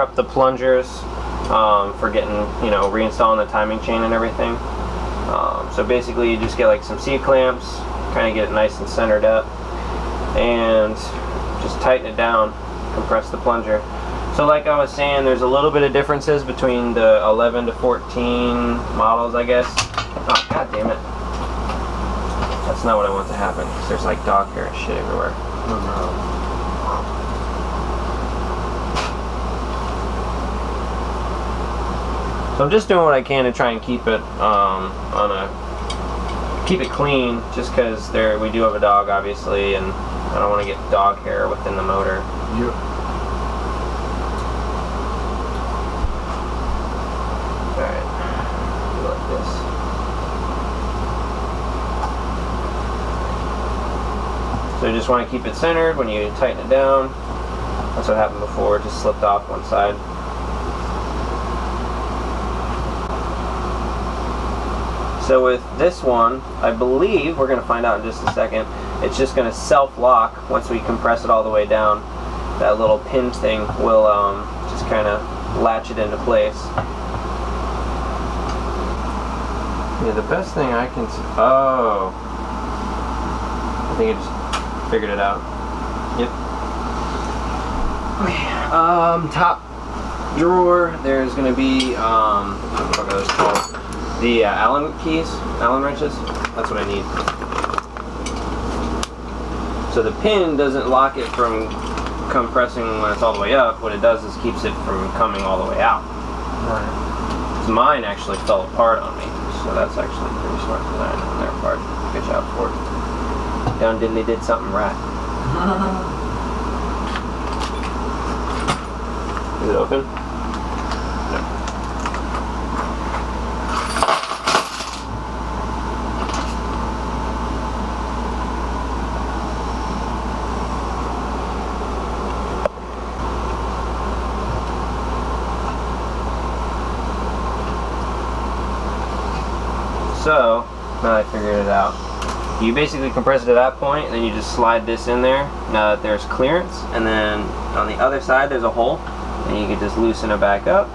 prep the plungers for getting, you know, reinstalling the timing chain and everything. So basically you just get like some C-clamps, kind of get it nice and centered up, and just tighten it down, compress the plunger. So like I was saying, there's a little bit of differences between the 11 to 14 models, I guess. Oh, god damn it. That's not what I want to happen, because there's like dog hair and shit everywhere. Oh no. So I'm just doing what I can to try and keep it keep it clean, just because we do have a dog, obviously, and I don't want to get dog hair within the motor. Yep. Alright, do like this. So you just want to keep it centered when you tighten it down. That's what happened before, it just slipped off one side. So with this one, I believe, we're going to find out in just a second, it's just going to self-lock once we compress it all the way down. That little pin thing will just kind of latch it into place. Yeah, the best thing I can see... Oh! I think I just figured it out. Yep. Okay, top drawer, there's going to be, what the fuck are those called? The Allen keys, Allen wrenches, that's what I need. So the pin doesn't lock it from compressing when it's all the way up. What it does is keeps it from coming all the way out. Right. Mine actually fell apart on me, so that's actually pretty smart design on their part. Good job for it. Done diddly did something right. Is it open? No. So, now that I figured it out, you basically compress it to that point, and then you just slide this in there, now that there's clearance, and then on the other side there's a hole, and you can just loosen it back up,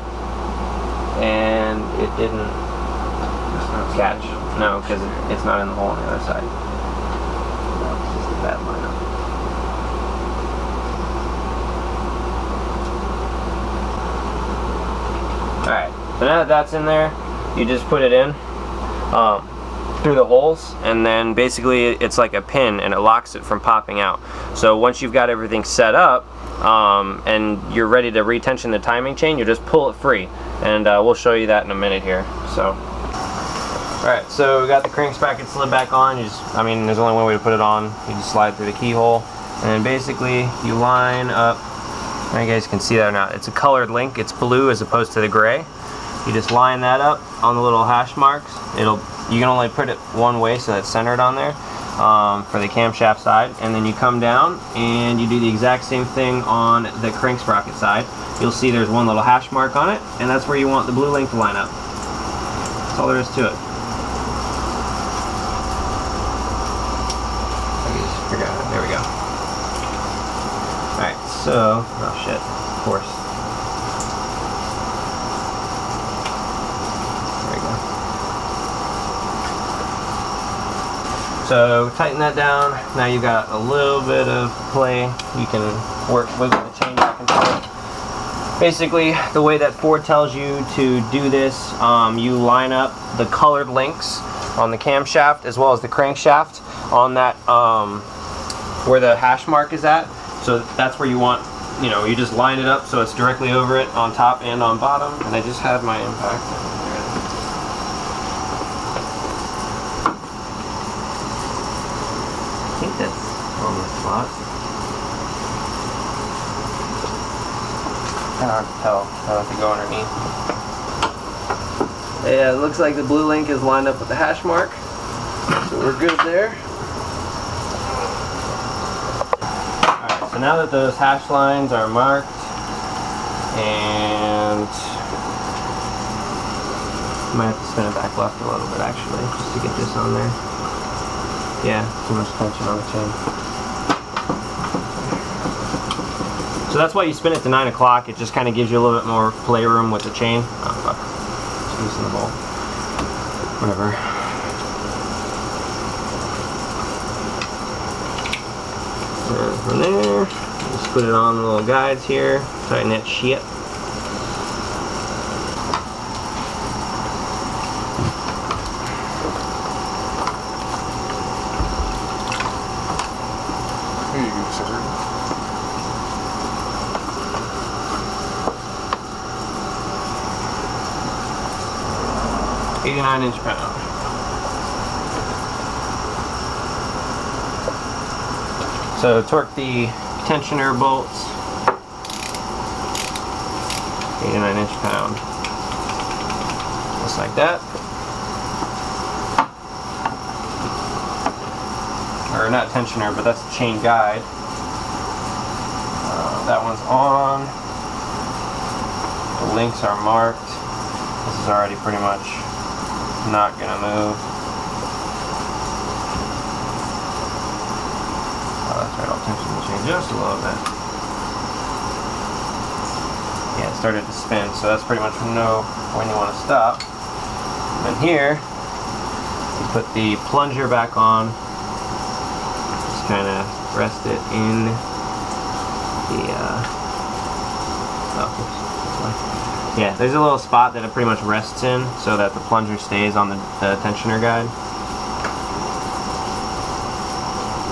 and it didn't catch. No, because it's not in the hole on the other side. That was just a bad lineup. Alright, so now that that's in there, you just put it in through the holes, and then basically it's like a pin and it locks it from popping out. So once you've got everything set up and you're ready to retension the timing chain, you just pull it free, and we'll show you that in a minute here. So alright, so we got the crank sprocket slid back on. I mean, there's only one way to put it on. You just slide through the keyhole, and then basically you line up. I don't know if you guys can see that or not. It's a colored link. It's blue as opposed to the gray. You just line that up on the little hash marks. You can only put it one way, so that's centered on there for the camshaft side. And then you come down and you do the exact same thing on the crank sprocket side. You'll see there's one little hash mark on it, and that's where you want the blue link to line up. That's all there is to it. There we go. Alright, so, oh shit, of course. So tighten that down. Now you've got a little bit of play. You can wiggle the chain back and forth. Basically, the way that Ford tells you to do this, you line up the colored links on the camshaft as well as the crankshaft on that where the hash mark is at. So that's where you want, you just line it up so it's directly over it on top and on bottom. And I just had my impact. I think that's on the spot. Kind of hard to tell. I'll have to go underneath. Yeah, it looks like the blue link is lined up with the hash mark. So we're good there. Alright, so now that those hash lines are marked, and I might have to spin it back left a little bit actually, just to get this on there. Yeah, too much tension on the chain. So that's why you spin it to 9 o'clock. It just kind of gives you a little bit more playroom with the chain. Oh fuck, it's loose in the bowl. Whatever. And from there, just put it on the little guides here, tighten that shit. Here you go, sir. .89" pound. So torque the tensioner bolts. 89" pound. Just like that. Or not tensioner, but that's the chain guide. That one's on. The links are marked. This is already pretty much not gonna move. Oh, that's right, I'll tension the chain just a little bit. Yeah, it started to spin, so that's pretty much know when you want to stop. And then here, you put the plunger back on. Just kind of rest it in the, yeah, there's a little spot that it pretty much rests in so that the plunger stays on the tensioner guide.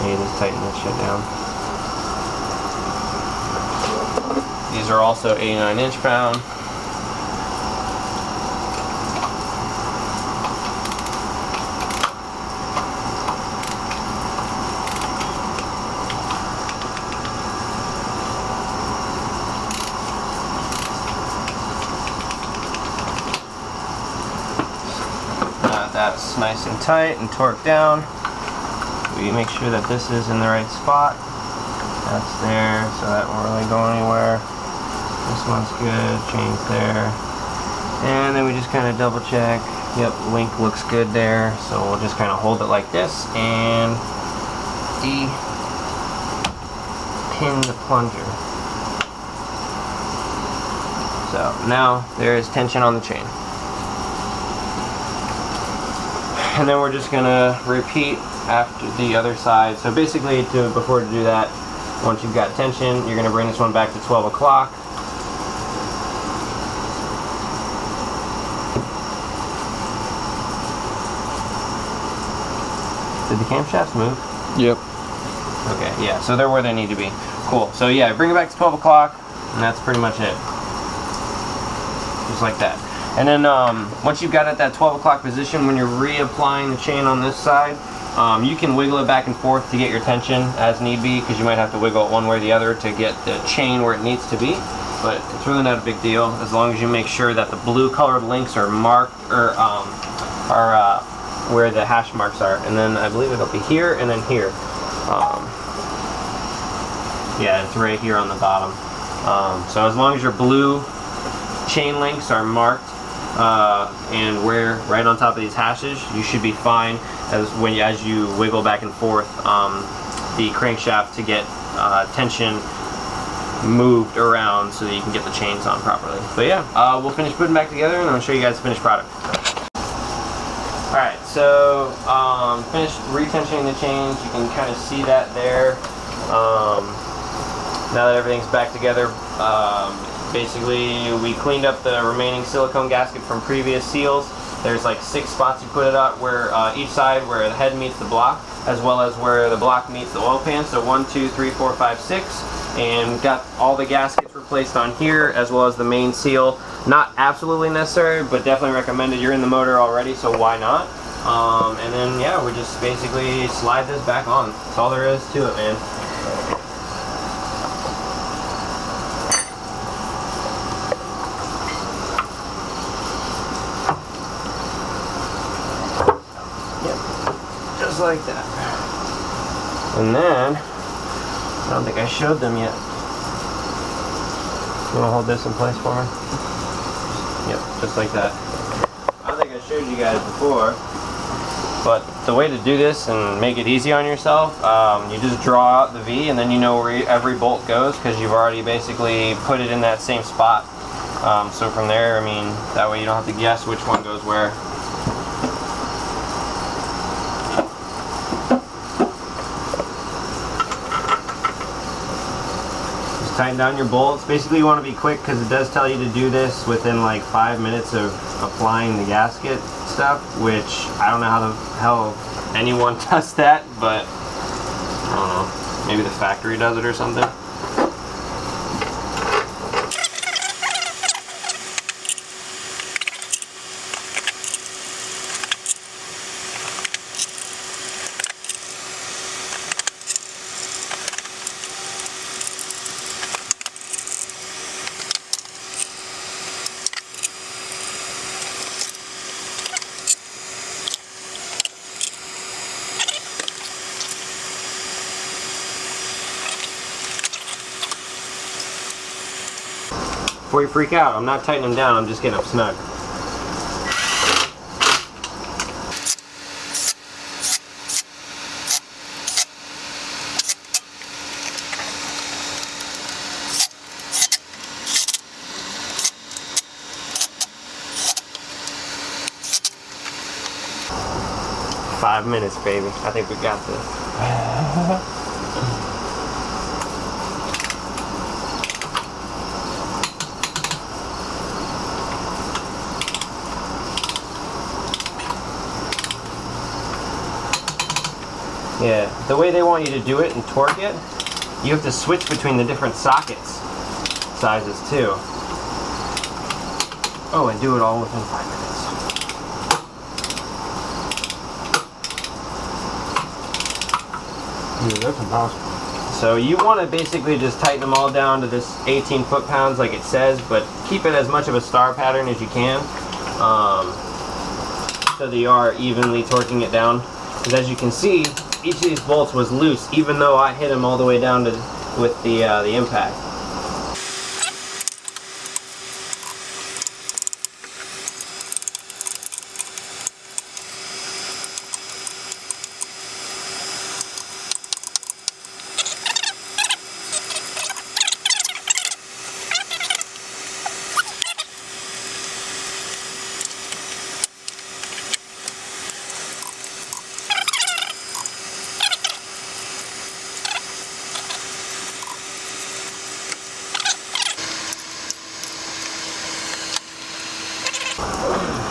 And you just tighten this shit down. These are also 89" pound. That's nice and tight and torqued down. We make sure that this is in the right spot. That's there, so that won't really go anywhere. This one's good, chain's there. And then we just kind of double check. Yep, link looks good there. So we'll just kind of hold it like this and pin the plunger. So now there is tension on the chain. And then we're just gonna repeat after the other side. So basically, before to do that, once you've got tension, you're gonna bring this one back to 12 o'clock. Did the camshafts move? Yep. Okay, yeah, so they're where they need to be. Cool, so yeah, bring it back to 12 o'clock, and that's pretty much it. Just like that. And then once you've got it at that 12 o'clock position, when you're reapplying the chain on this side, you can wiggle it back and forth to get your tension as need be, because you might have to wiggle it one way or the other to get the chain where it needs to be. But it's really not a big deal as long as you make sure that the blue colored links are marked or are where the hash marks are. And then I believe it'll be here and then here. Yeah, it's right here on the bottom. So as long as your blue chain links are marked and where right on top of these hashes, you should be fine as you wiggle back and forth the crankshaft to get tension moved around so that you can get the chains on properly. But yeah, we'll finish putting back together and I'll show you guys the finished product. Alright, so finished retensioning the chains. You can kind of see that there. Now that everything's back together, basically, we cleaned up the remaining silicone gasket from previous seals. There's like 6 spots you put it up where each side where the head meets the block, as well as where the block meets the oil pan. So 1, 2, 3, 4, 5, 6, and got all the gaskets replaced on here, as well as the main seal. Not absolutely necessary, but definitely recommended. You're in the motor already, so why not? And then yeah, we just basically slide this back on. That's all there is to it, man. Like that. And then I don't think I showed them yet. You want to hold this in place for me? Yep, just like that. I don't think I showed you guys before. But the way to do this and make it easy on yourself, you just draw out the V and then you know where every bolt goes because you've already basically put it in that same spot. So from there, I mean, that way you don't have to guess which one goes where. Just tighten down your bolts. Basically you want to be quick because it does tell you to do this within like 5 minutes of applying the gasket stuff, which I don't know how the hell anyone does that, but I don't know, maybe the factory does it or something. Before you freak out, I'm not tightening them down, I'm just getting them snug. Five minutes, baby. I think we got this. Yeah, the way they want you to do it and torque it, you have to switch between the different sockets sizes too. Oh, and do it all within 5 minutes. Yeah, that's impossible. So you want to basically just tighten them all down to this 18 foot-pounds like it says, but keep it as much of a star pattern as you can, so that you are evenly torquing it down. Because as you can see, each of these bolts was loose, even though I hit them all the way down to with the impact.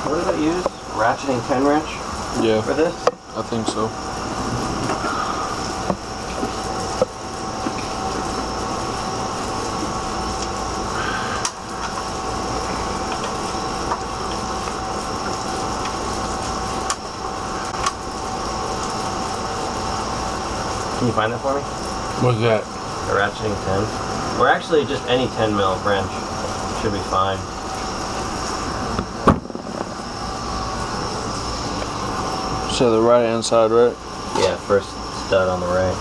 What does that use? Ratcheting 10 wrench? Yeah. For this? I think so. Can you find that for me? What's that? A ratcheting 10. Or actually just any 10 mil wrench. Should be fine. So the right hand side, right? Yeah, first stud on the right.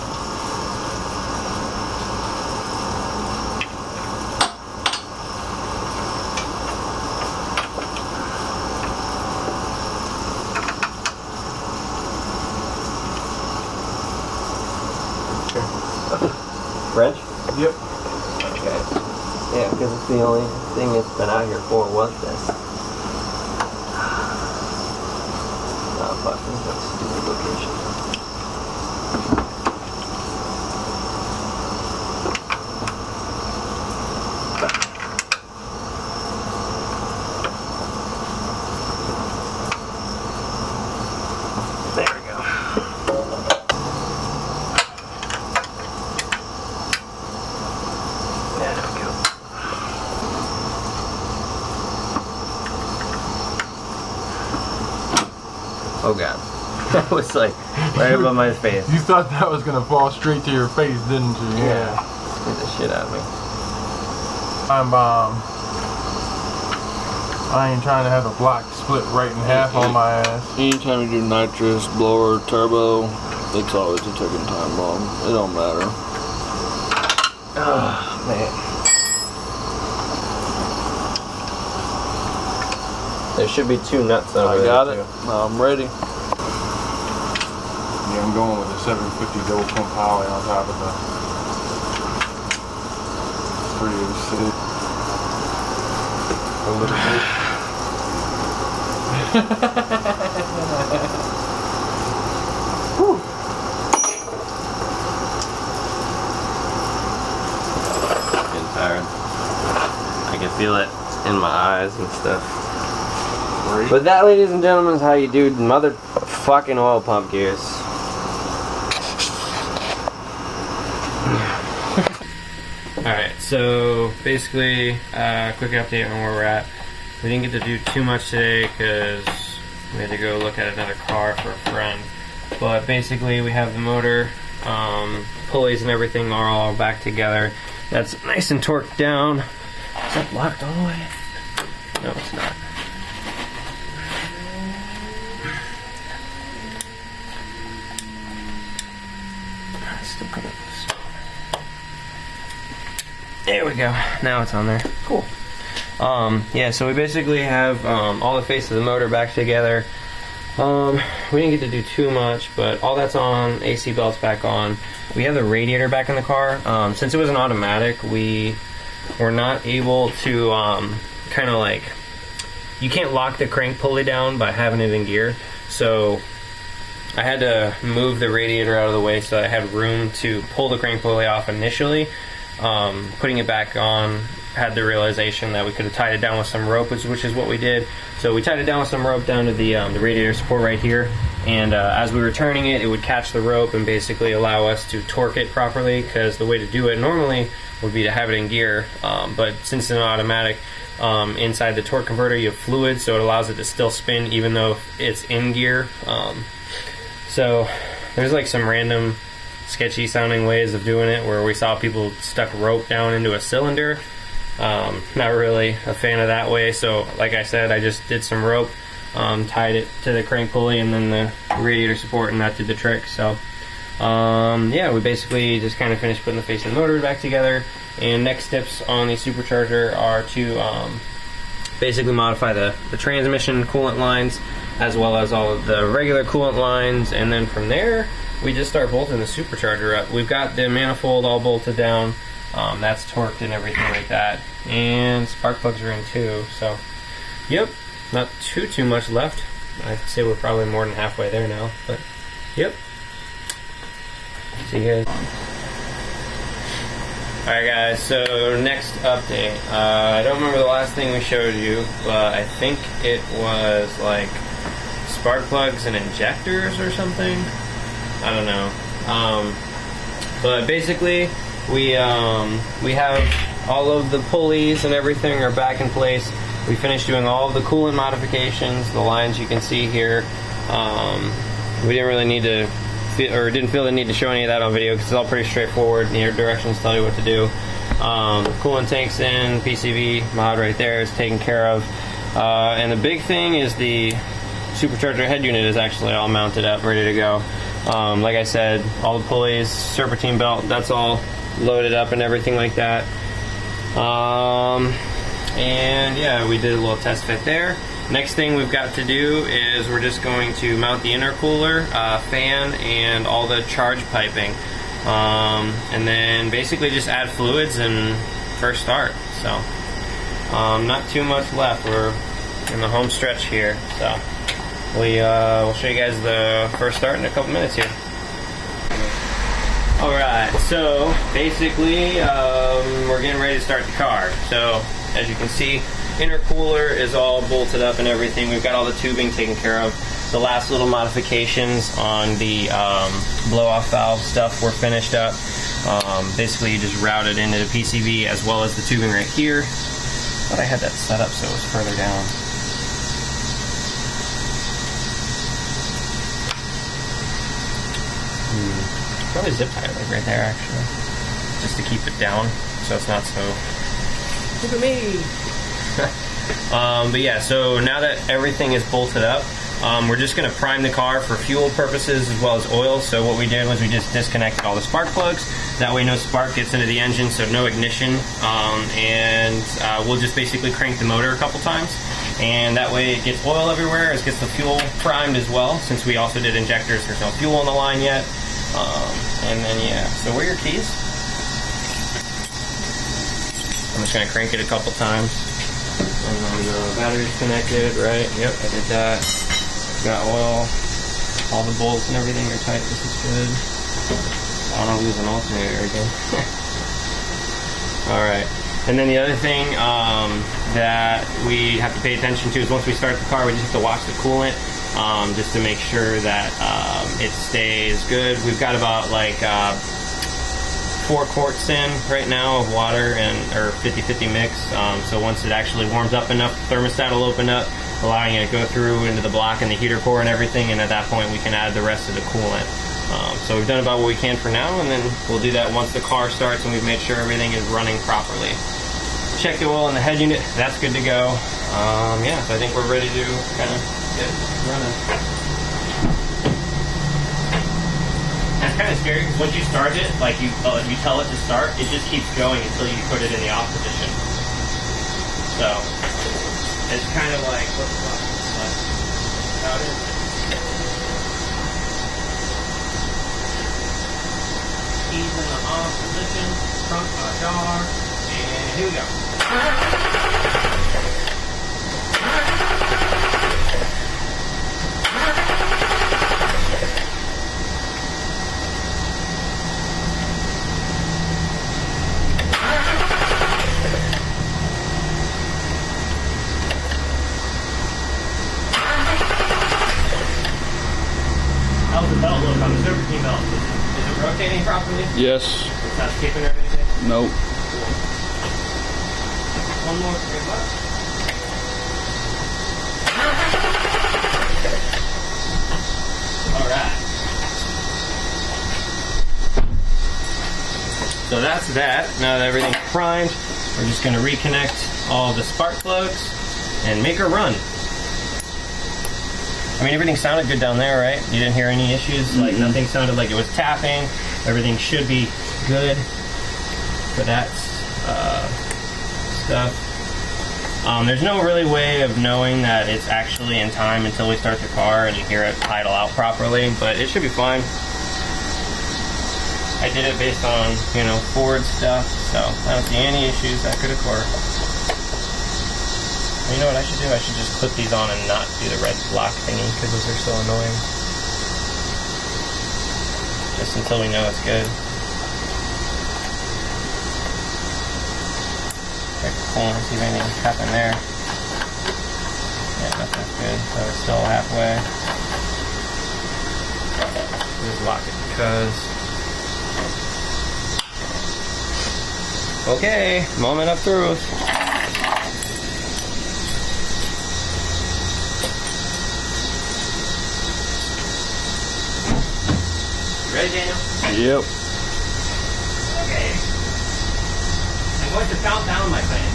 Wrench? Yep. Okay. Yeah, because it's the only thing it's been out here for was this. Fuck, that's a stupid location. There we go. There we go. Oh god. That was like right above my face. You thought that was gonna fall straight to your face, didn't you? Yeah. Scared the shit out of me. I ain't trying to have a block split right in half on my ass. Anytime you do nitrous, blower, turbo, it's always a ticking time bomb. It don't matter. Oh man. There should be 2 nuts over there. I got it. I'm ready. I'm going with a 750 double pump poly on top of the 306. A little bit. Whew. Getting tired. I can feel it in my eyes and stuff. Right. But that, ladies and gentlemen, is how you do motherfucking oil pump gears. Alright, so basically, quick update on where we're at. We didn't get to do too much today because we had to go look at another car for a friend. But basically, we have the motor, pulleys and everything are all back together. That's nice and torqued down. Is that locked all the way? No, it's not. Still coming. There we go. Now it's on there. Cool. Yeah, so we basically have all the face of the motor back together. We didn't get to do too much, but all that's on, AC belts back on. We have the radiator back in the car. Since it was an automatic, we were not able to kind of like, you can't lock the crank pulley down by having it in gear. So I had to move the radiator out of the way so I had room to pull the crank pulley off initially. Putting it back on, had the realization that we could have tied it down with some rope, which is what we did. So we tied it down with some rope down to the radiator support right here, and as we were turning it, it would catch the rope and basically allow us to torque it properly, because the way to do it normally would be to have it in gear, but since it's an automatic, inside the torque converter you have fluid, so it allows it to still spin even though it's in gear. So there's like some random sketchy sounding ways of doing it where we saw people stuck rope down into a cylinder. Not really a fan of that way, so like I said, I just did some rope, tied it to the crank pulley and then the radiator support, and that did the trick. So yeah, we basically just kind of finished putting the face of the motor back together, and next steps on the Supercharger are to basically modify the transmission coolant lines as well as all of the regular coolant lines, and then from there we just start bolting the Supercharger up. We've got the manifold all bolted down, that's torqued and everything like that, and spark plugs are in too. So yep, not too much left. I'd say we're probably more than halfway there now, but yep. See you guys. Alright guys, so next update. I don't remember the last thing we showed you, but I think it was like spark plugs and injectors or something. I don't know. But basically we have all of the pulleys and everything are back in place. We finished doing all of the coolant modifications, the lines you can see here. We didn't really need to didn't feel the need to show any of that on video because it's all pretty straightforward. The directions tell you what to do. Coolant tanks in, PCV mod right there is taken care of. And the big thing is the Supercharger head unit is actually all mounted up, ready to go. Like I said, all the pulleys, serpentine belt, that's all loaded up and everything like that. And yeah, we did a little test fit there. Next thing we've got to do is we're just going to mount the intercooler, fan, and all the charge piping. And then basically just add fluids and first start. So, not too much left. We're in the home stretch here. So, we'll show you guys the first start in a couple minutes here. Alright, so basically we're getting ready to start the car. So, as you can see, intercooler is all bolted up and everything. We've got all the tubing taken care of. The last little modifications on the blow-off valve stuff were finished up. Basically, you just route it into the PCV as well as the tubing right here. I thought I had that set up so it was further down. Probably zip tie it like right there, actually, just to keep it down so it's not so. Look at me. But yeah, so now that everything is bolted up, We're just going to prime the car for fuel purposes as well as oil. So what we did was we just disconnected all the spark plugs. That way no spark gets into the engine, so no ignition. We'll just basically crank the motor a couple times. And that way it gets oil everywhere, it gets the fuel primed as well. Since we also did injectors, there's no fuel on the line yet. And then yeah, so where are your keys? I'm just going to crank it a couple times. And then the battery's connected, right? Yep, I did that. Got oil. All the bolts and everything are tight. This is good. I don't lose an alternator again. Alright. And then the other thing that we have to pay attention to is once we start the car, we just have to watch the coolant just to make sure that it stays good. We've got about like 4 quarts in right now of water or 50-50 mix. So once it actually warms up enough, the thermostat will open up, allowing it to go through into the block and the heater core and everything, and at that point we can add the rest of the coolant. So we've done about what we can for now, and then we'll do that once the car starts and we've made sure everything is running properly. Check the oil in the head unit, that's good to go. Yeah, so I think we're ready to kind of get running. That's kind of scary because once you start it, like you tell it to start, it just keeps going until you put it in the off position. So it's kind of like, what the fuck? Like, how it is. Keys in the off position, trunk jar, and here we go. How's the belt look on the Super Team belt? Is it rotating properly? Yes. It's not skipping or anything? Nope. Cool. One more $3. Alright. So that's that. Now that everything's primed, we're just going to reconnect all the spark plugs and make her run. I mean, everything sounded good down there, right? You didn't hear any issues? Like, nothing sounded like it was tapping. Everything should be good for that stuff. There's no really way of knowing that it's actually in time until we start the car and you hear it idle out properly, but it should be fine. I did it based on, you know, Ford stuff, so I don't see any issues that could occur. You know what I should do? I should just clip these on and not do the red block thingy because those are so annoying. Just until we know it's good. Check the coolant, see if anything happened there. Yeah, nothing's good, so it's still halfway. Just lock it because. Okay, moment of truth. Ready, Daniel? Yep. Okay. I'm going to count down, my friend.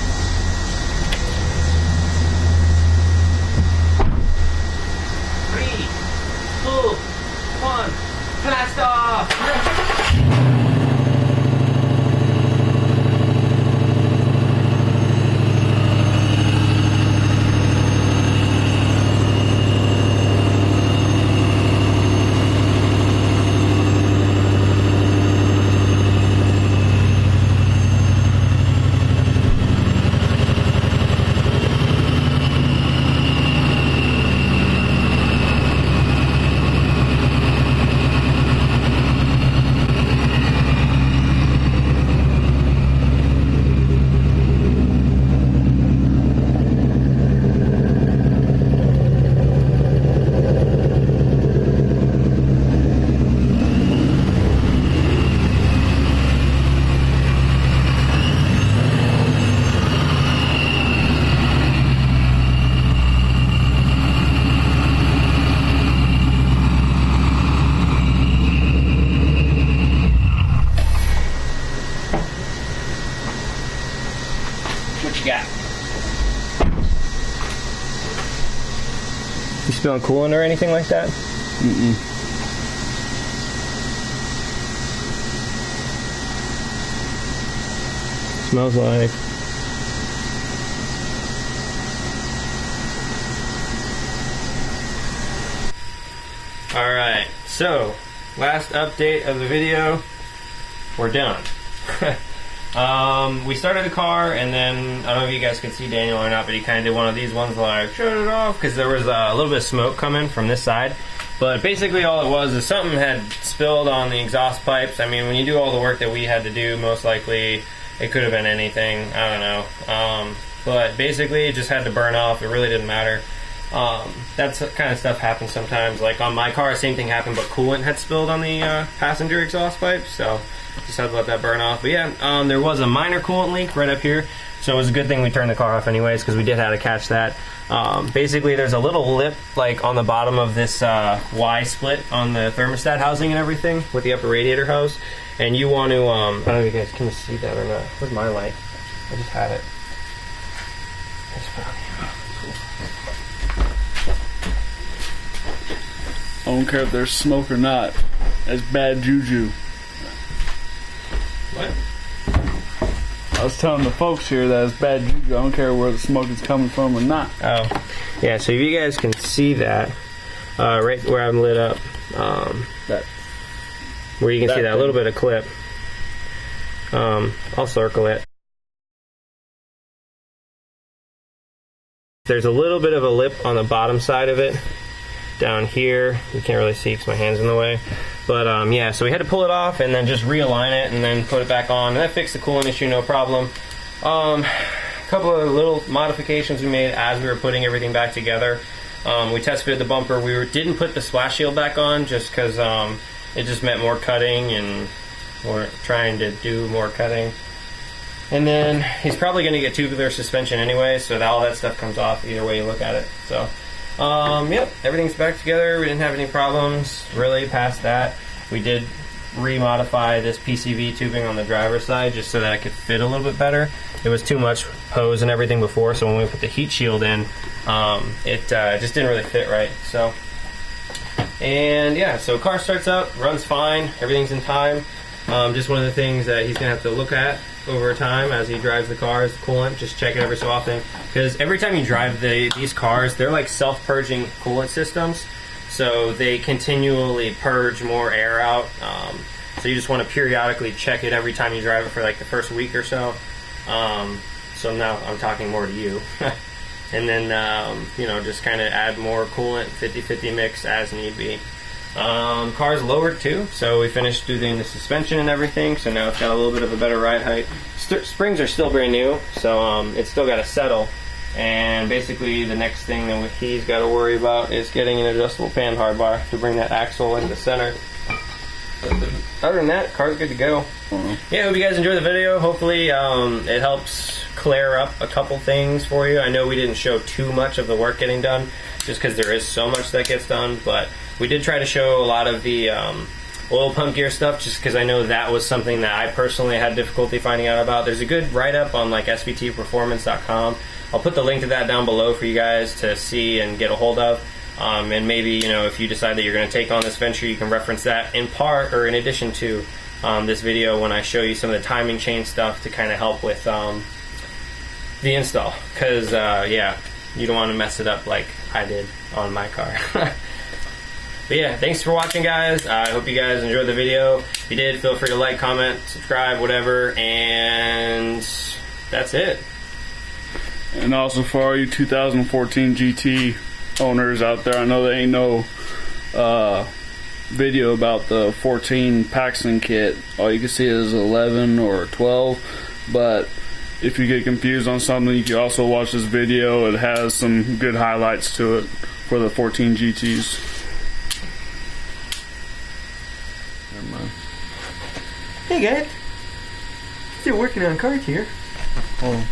3, 2, 1, blast off! spilling coolant or anything like that? Smells like. Alright, so last update of the video, we're done. We started the car, and then I don't know if you guys can see Daniel or not, but he kind of did one of these ones like shut it off because there was a little bit of smoke coming from this side. But basically all it was is something had spilled on the exhaust pipes. I mean, when you do all the work that we had to do, most likely it could have been anything. I don't know. But basically it just had to burn off. It really didn't matter. That kind of stuff happens sometimes. Like on my car, same thing happened, but coolant had spilled on the passenger exhaust pipe, so just had to let that burn off. But yeah, there was a minor coolant leak right up here, so it was a good thing we turned the car off anyways, because we did have to catch that. Basically, there's a little lip like on the bottom of this Y split on the thermostat housing and everything with the upper radiator hose, and you want to, I don't know if you guys can see that or not. Where's my light? I just had it. I just put it on here. I don't care if there's smoke or not. That's bad juju. What? I was telling the folks here that it's bad juju. I don't care where the smoke is coming from or not. Oh, yeah. So if you guys can see that, right where I'm lit up, where you can see that little bit of clip. I'll circle it. There's a little bit of a lip on the bottom side of it. Down here, you can't really see because my hand's in the way, but yeah, so we had to pull it off and then just realign it and then put it back on, and that fixed the coolant issue, no problem. A couple of little modifications we made as we were putting everything back together. We test fitted the bumper. We didn't put the splash shield back on just because it just meant more cutting, and we're trying to do more cutting. And then he's probably going to get tubular suspension anyway, so that all that stuff comes off either way you look at it. So yep, everything's back together. We didn't have any problems really past that. We did remodify this PCV tubing on the driver's side just so that it could fit a little bit better. It was too much hose and everything before, so when we put the heat shield in, it just didn't really fit right. So, and yeah, so car starts up, runs fine, everything's in time. Just one of the things that he's gonna have to look at over time as he drives the car is the coolant. Just check it every so often, because every time you drive these cars, they're like self-purging coolant systems, so they continually purge more air out. So you just want to periodically check it every time you drive it for like the first week or so. So now I'm talking more to you. And then you know, just kind of add more coolant, 50-50 mix as need be. Car's lowered too, so we finished doing the suspension and everything, so now it's got a little bit of a better ride height. Springs are still brand new, so it's still got to settle, and basically the next thing that he's got to worry about is getting an adjustable pan hard bar to bring that axle into center. Other than that, car's good to go. Yeah, hope you guys enjoyed the video. Hopefully it helps clear up a couple things for you. I know we didn't show too much of the work getting done just because there is so much that gets done, but we did try to show a lot of the oil pump gear stuff just because I know that was something that I personally had difficulty finding out about. There's a good write-up on like SVTPerformance.com. I'll put the link to that down below for you guys to see and get a hold of. And maybe, you know, if you decide that you're going to take on this venture, you can reference that in part or in addition to this video when I show you some of the timing chain stuff to kind of help with the install. Because, yeah, you don't want to mess it up like I did on my car. But yeah, thanks for watching, guys. I hope you guys enjoyed the video. If you did, feel free to like, comment, subscribe, whatever. And that's it. And also for all you 2014 GT owners out there, I know there ain't no video about the 14 Paxton kit. All you can see is 11 or 12, but if you get confused on something, you can also watch this video. It has some good highlights to it for the 14 GTs. Never mind. Hey guys, still working on cards here. Oh.